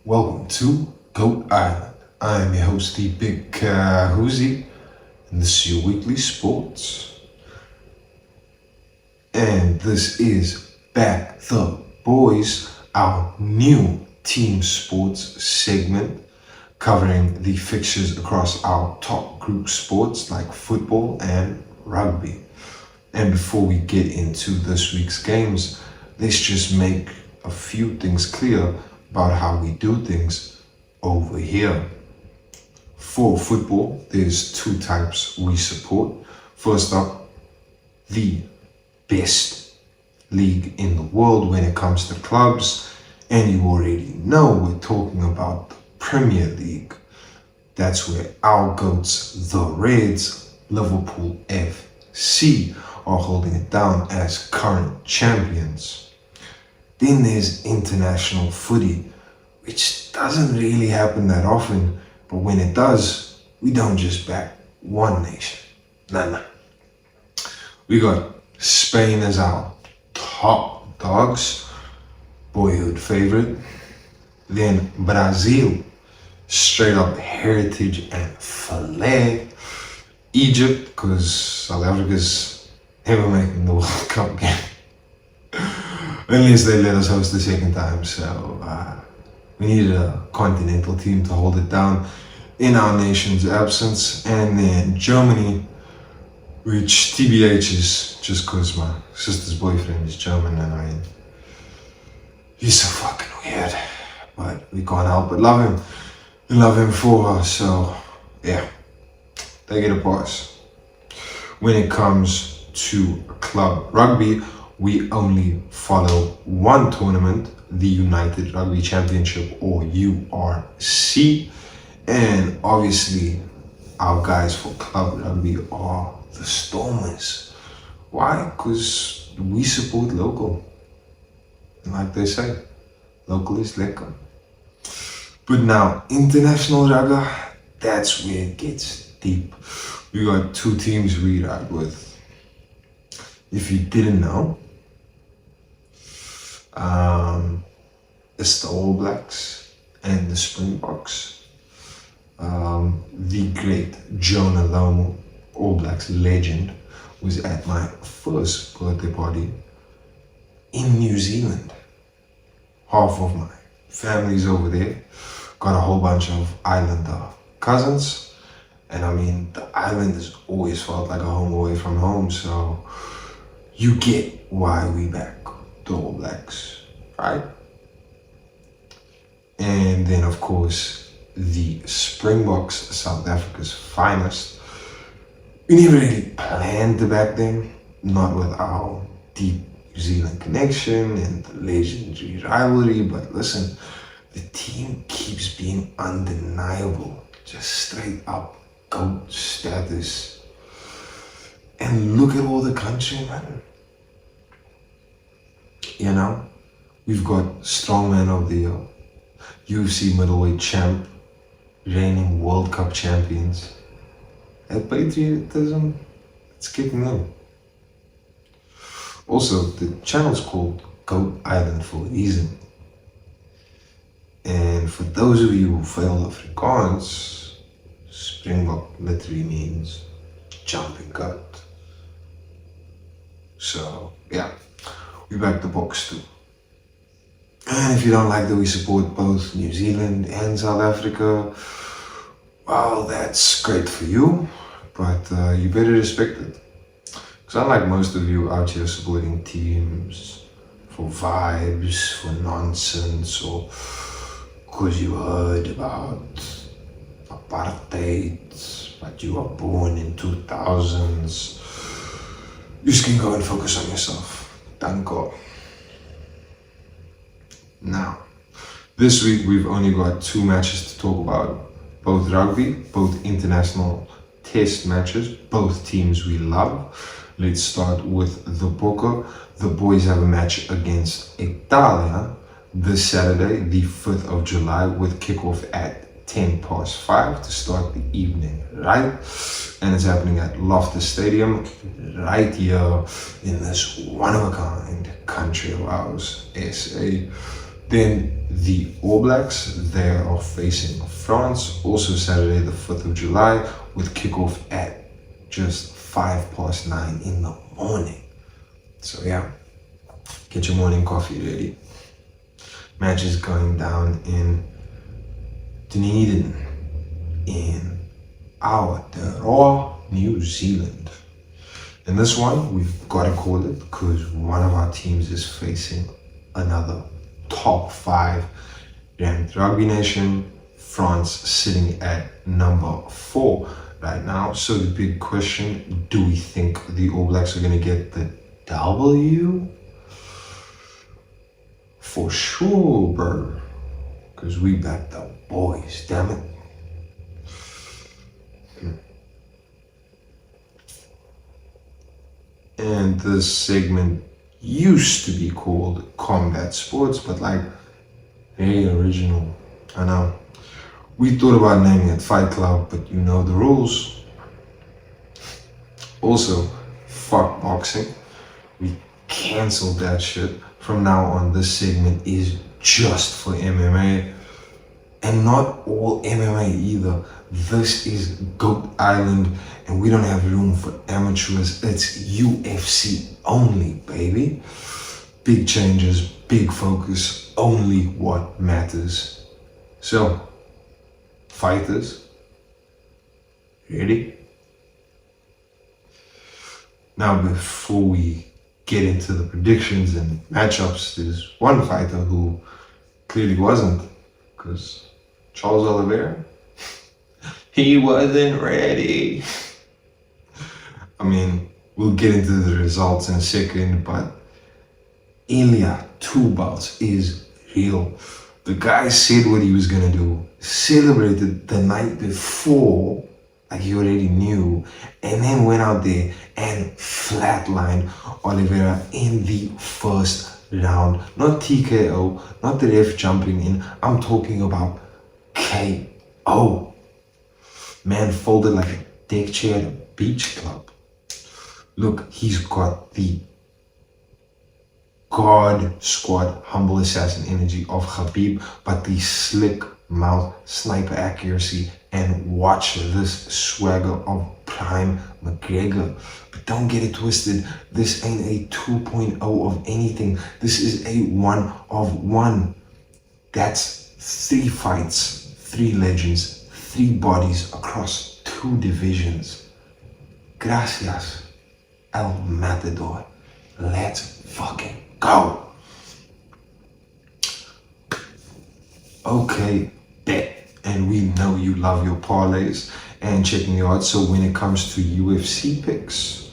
Welcome to Goat Island. I'm your host, the Big Ka Huzzi, and this is your weekly sports. And this is Back the Boys, our new team sports segment covering the fixtures across our top group sports like football and rugby. And before we get into this week's games, let's just make a few things clear about how we do things over here. For football, there's two types we support. First up, the best league in the world when it comes to clubs, and you already know we're talking about the Premier League. That's where our goats, the Reds, Liverpool FC, are holding it down as current champions. Then there's international footy, which doesn't really happen that often, but when it does, we don't just back one nation. Nah. We got Spain as our top dogs, boyhood favorite. Then Brazil, straight up heritage and flair. Egypt, because South Africa's never making the World Cup game. Unless they let us host the second time, so we needed a continental team to hold it down in our nation's absence. And then Germany, which TBH is just because my sister's boyfriend is German, and I mean, he's so fucking weird, but we can't help but love him. We love him for her, so yeah, they get a pass. When it comes to club rugby, we only follow one tournament, the United Rugby Championship, or URC. And obviously, our guys for club rugby are the Stormers. Why? Because we support local. And like they say, local is lekker. But now, international rugby, that's where it gets deep. We got two teams we ride with. If you didn't know, it's the All Blacks and the Springboks. The great Jonah Lomu, All Blacks legend, was at my first birthday party in New Zealand. Half of my family's over there. Got a whole bunch of islander cousins. And I mean, the island has always felt like a home away from home, so you get why we back the All Blacks, right? And then of course, the Springboks, South Africa's finest. We never really planned to back them, not with our deep New Zealand connection and the legendary rivalry, but listen, the team keeps being undeniable, just straight up GOAT status. And look at all the country, man. You know, we've got Strongman of the Year, UFC middleweight champ, reigning World Cup champions. That patriotism, it's kicking in. Also, the channel's called Goat Island for a reason. And for those of you who fail Afrikaans, Springbok literally means jumping goat. So, yeah. We back the box too. And if you don't like that we support both New Zealand and South Africa, well, that's great for you, but you better respect it. Because unlike most of you out here supporting teams for vibes, for nonsense, or because you heard about apartheid, but you were born in 2000s, you just can go and focus on yourself. Danko. Now, this week we've only got two matches to talk about. Both rugby, both international test matches, both teams we love. Let's start with the Boca. The boys have a match against Italia this Saturday, the 5th of July, with kickoff at 5:10 to start the evening, right? And it's happening at Loftus Stadium, right here in this one-of-a-kind country of ours, SA. Then the All Blacks. They are facing France, also Saturday the 5th of July, with kickoff at just 9:05 in the morning. So yeah, get your morning coffee ready. Match is going down in Dunedin in Aotearoa, New Zealand. And this one, we've got to call it because one of our teams is facing another top 5 ranked rugby nation, France, sitting at number 4 right now. So the big question, do we think the All Blacks are going to get the W? For sure, bro. Because we back the boys, damn it. And this segment used to be called Combat Sports, but like, very original. I know. We thought about naming it Fight Club, but you know the rules. Also, fuck boxing. We canceled that shit. From now on, this segment is just for MMA. And not all MMA either. This is Goat Island, and we don't have room for amateurs. It's UFC only, baby. Big changes, big focus, only what matters. So, fighters, ready? Now, before we get into the predictions and matchups, there's one fighter who clearly wasn't, because Charles Oliveira, he wasn't ready. I mean, we'll get into the results in a second, but Ilya 2 bouts is real. The guy said what he was gonna do, celebrated the night before, like he already knew, and then went out there and flatlined Oliveira in the first round. Not TKO, not the ref jumping in, I'm talking about KO. Man folded like a deck chair at a beach club. Look, he's got the God squad humble assassin energy of Khabib, but the slick mouth sniper accuracy, and watch this swagger of prime McGregor. But don't get it twisted, this ain't a 2.0 of anything. This is a 1 of 1. That's 3 fights, 3 legends, 3 bodies across 2 divisions. Gracias, El Matador. Let's fucking go. Okay, bet. And we know you love your parlays and checking the odds. So when it comes to UFC picks,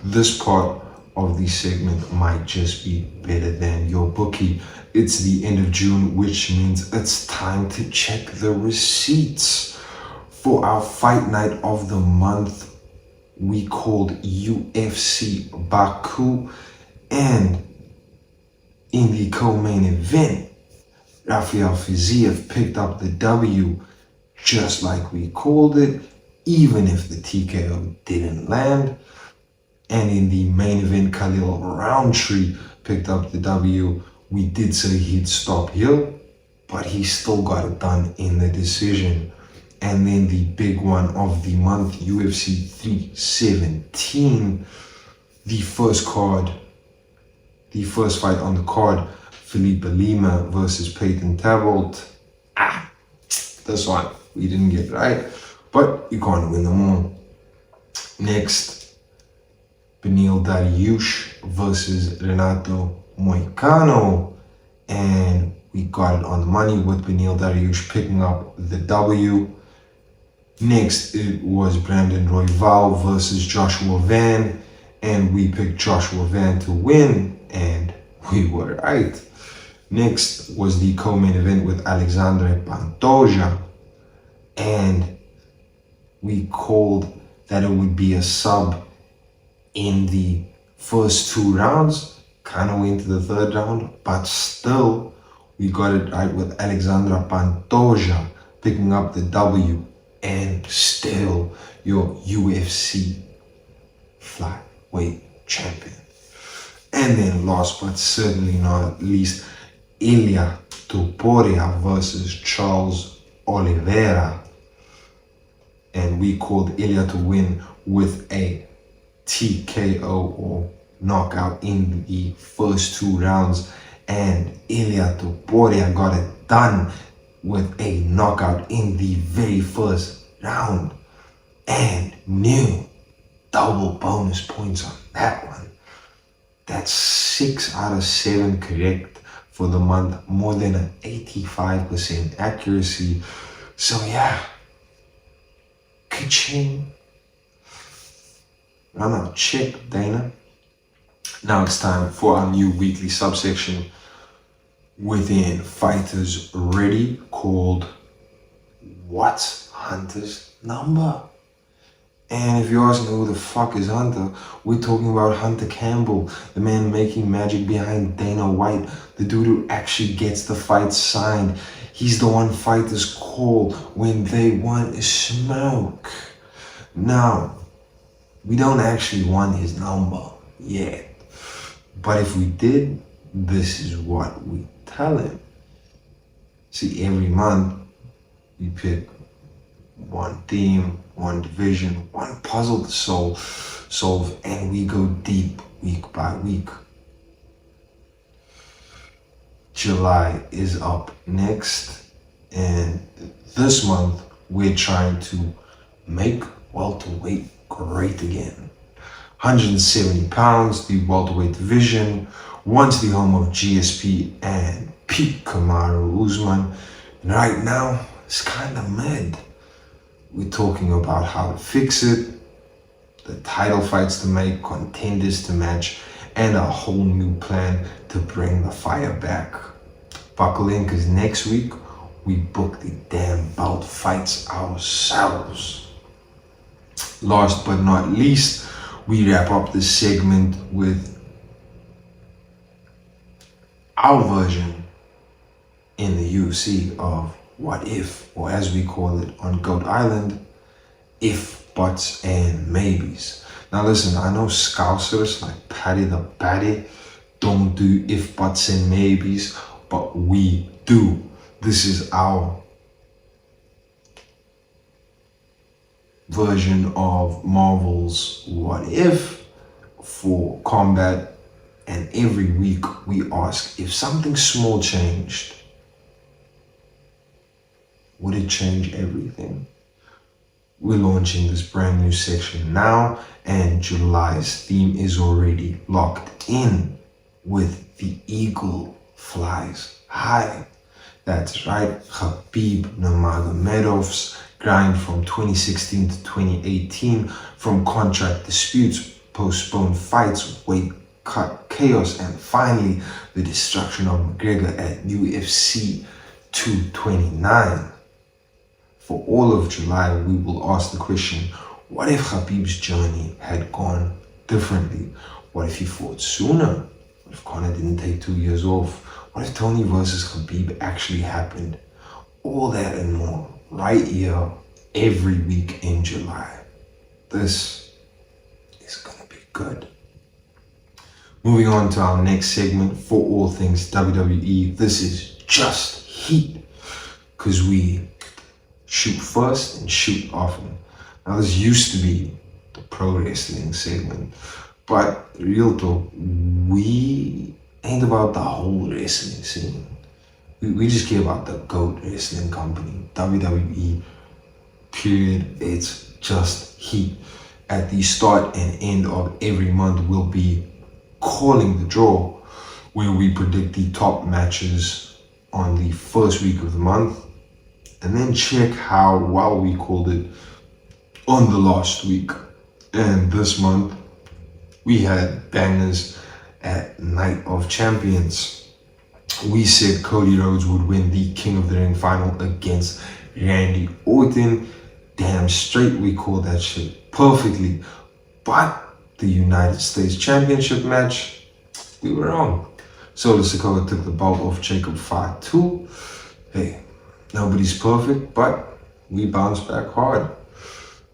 this part of the segment might just be better than your bookie. It's the end of June, which means it's time to check the receipts for our fight night of the month. We called UFC Baku, and in the co-main event, Rafael Fiziev picked up the W just like we called it, even if the TKO didn't land. And in the main event, Khalil Roundtree picked up the W. We did say he'd stop here, but he still got it done in the decision. And then the big one of the month, UFC 317, the first fight on the card, Felipe Lima versus Peyton Tavolt. This one we didn't get right, but you can't win them all. Next, Beneil Dariush versus Renato Moicano, and we got it on the money with Beneil Dariush picking up the W. Next, it was Brandon Royval versus Joshua Van, and we picked Joshua Van to win, and we were right. Next was the co-main event with Alexandre Pantoja, and we called that it would be a sub in the first 2 rounds, kind of went to the 3rd round, but still we got it right with Alexandra Pantoja picking up the W, and still your UFC flyweight champion. And then last but certainly not least, Ilya Topuria versus Charles Oliveira. And we called Ilya to win with a TKO or knockout in the first 2 rounds. And Ilya Topuria got it done with a knockout in the very first round. And new double bonus points on that one. That's 6 out of 7 correct for the month, more than an 85% accuracy. So yeah, ka-ching. No, check, Dana. Now it's time for our new weekly subsection within Fighters Ready called What's Hunter's Number? And if you're asking who the fuck is Hunter, we're talking about Hunter Campbell, the man making magic behind Dana White, the dude who actually gets the fight signed. He's the one fighters call when they want to smoke. Now, we don't actually want his number yet, but if we did, this is what we tell him. See, every month we pick one theme, one division, one puzzle to solve, and we go deep week by week. July is up next, and this month we're trying to make welterweight great again. 170 pounds, the welterweight division, once the home of GSP and Big Ka Huzzi, and right now it's kind of mad. We're talking about how to fix it, the title fights to make, contenders to match, and a whole new plan to bring the fire back. Buckle in, because next week we book the damn belt fights ourselves. Last but not least, we wrap up this segment with our version in the UFC of What If, or as we call it on Goat Island, if, buts, and maybes. Now listen, I know Scousers like Paddy the Batty don't do if, buts, and maybes, but we do. This is our version of Marvel's What If for combat, and every week we ask, if something small changed, would it change everything? We're launching this brand new section now, and July's theme is already locked in with The Eagle Flies High. That's right, Khabib Nurmagomedov's grind from 2016 to 2018, from contract disputes, postponed fights, weight cut chaos, and finally the destruction of McGregor at UFC 229. For all of July, we will ask the question, what if Khabib's journey had gone differently? What if he fought sooner? What if Conor didn't take 2 years off? What if Tony versus Khabib actually happened? All that and more right here every week in July. This is gonna be good. Moving on to our next segment for all things WWE. This is just heat, because we shoot first and shoot often. Now this used to be the pro wrestling segment, but real talk, we ain't about the whole wrestling scene. We just care about the GOAT wrestling company, WWE, period. It's just heat. At the start and end of every month, we'll be calling the draw, where we predict the top matches on the first week of the month, and then check how well we called it on the last week. And this month, we had bangers at Night of Champions. We said Cody Rhodes would win the King of the Ring final against Randy Orton. Damn straight, we called that shit perfectly. But the United States Championship match, we were wrong. Solo Sikoa took the belt off Jacob Fatu. Hey, nobody's perfect, but we bounced back hard.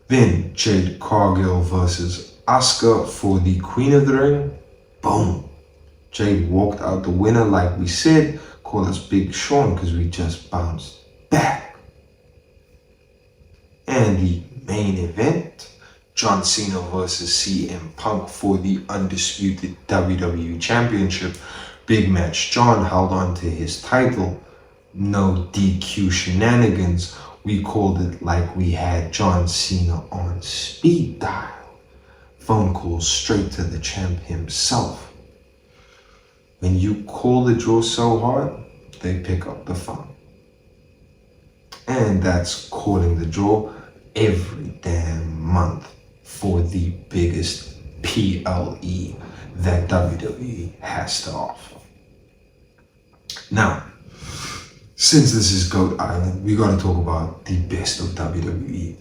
Then Jade Cargill versus Asuka for the Queen of the Ring. Boom. Jade walked out the winner like we said. call us Big Sean because we just bounced back. And the main event, John Cena versus CM Punk for the undisputed WWE Championship. Big match. John held on to his title. No DQ shenanigans. We called it like we had John Cena on speed dial. Phone calls straight to the champ himself. When you call the draw so hard, they pick up the phone. And that's calling the draw every damn month for the biggest PLE that WWE has to offer. Now, since this is GOAT Island, we gotta talk about the best of WWE.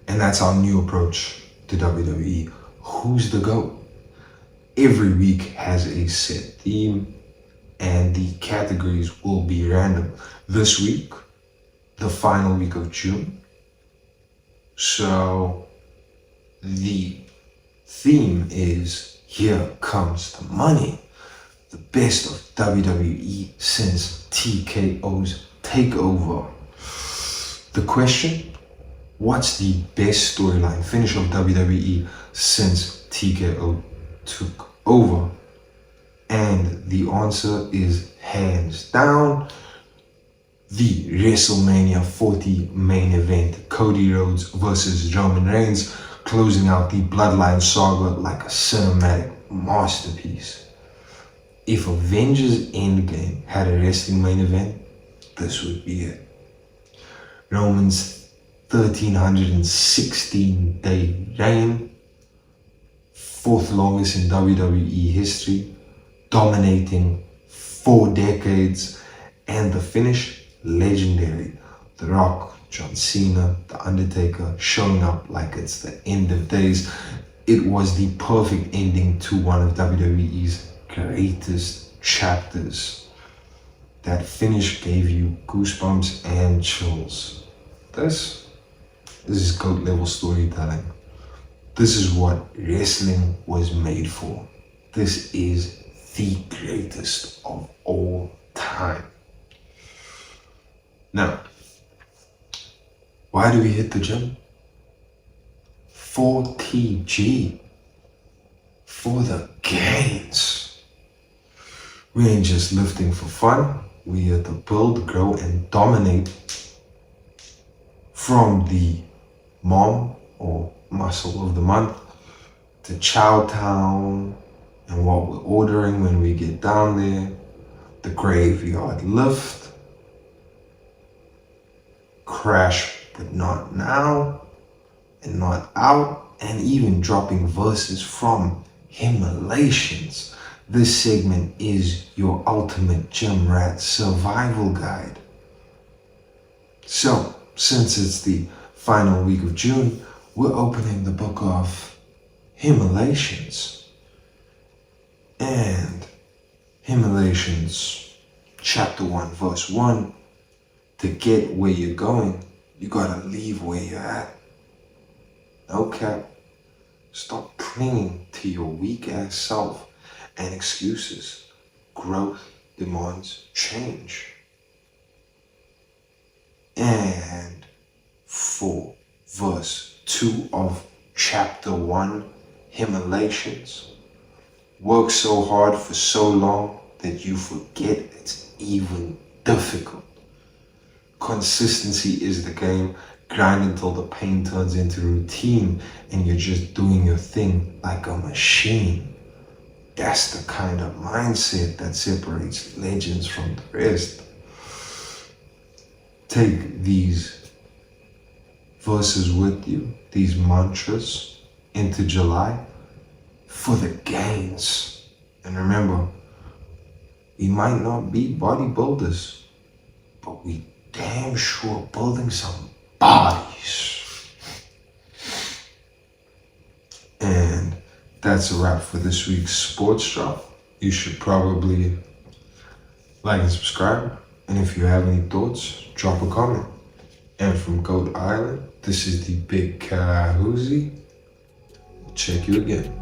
And that's our new approach to WWE. Who's the GOAT? Every week has a set theme and the categories will be random. This week, the final week of June. So the theme is Here Comes the Money. The best of WWE since TKO's takeover. The question, what's the best storyline finish of WWE since TKO took over? And the answer is hands down the WrestleMania 40 main event, Cody Rhodes versus Roman Reigns, closing out the Bloodline saga like a cinematic masterpiece. If Avengers Endgame had a wrestling main event, this would be it. Roman's 1316-day reign, fourth longest in WWE history, dominating 4 decades, and the finish, legendary. The Rock, John Cena, The Undertaker showing up like it's the end of days. It was the perfect ending to one of WWE's greatest chapters. That finish gave you goosebumps and chills. This is GOAT level storytelling. This is what wrestling was made for. This is the greatest of all time. Now, why do we hit the gym? For TG, for the gains. We ain't just lifting for fun. We here to build, grow, and dominate. From the mom or muscle of the month to Chow Town and what we're ordering when we get down there, the graveyard lift, crash but not now, and not out, and even dropping verses from Himalations. This segment is your ultimate gym rat survival guide. So, since it's the final week of June, we're opening the book of Himalations. And Himalations, chapter 1, verse 1, to get where you're going, you gotta leave where you're at. Okay, stop clinging to your weak ass self and excuses. Growth demands change. And for verse 2 of chapter 1, Himalations, work so hard for so long that you forget it's even difficult. Consistency is the game. Grind until the pain turns into routine and you're just doing your thing like a machine. That's the kind of mindset that separates legends from the rest. Take these verses with you, these mantras, into July for the gains. And remember, we might not be bodybuilders, but we damn sure building some bodies. And that's a wrap for this week's sports drop. You should probably like and subscribe. And if you have any thoughts, drop a comment. And from GOAT Island, this is the Big Ka Huzzi. Check you again.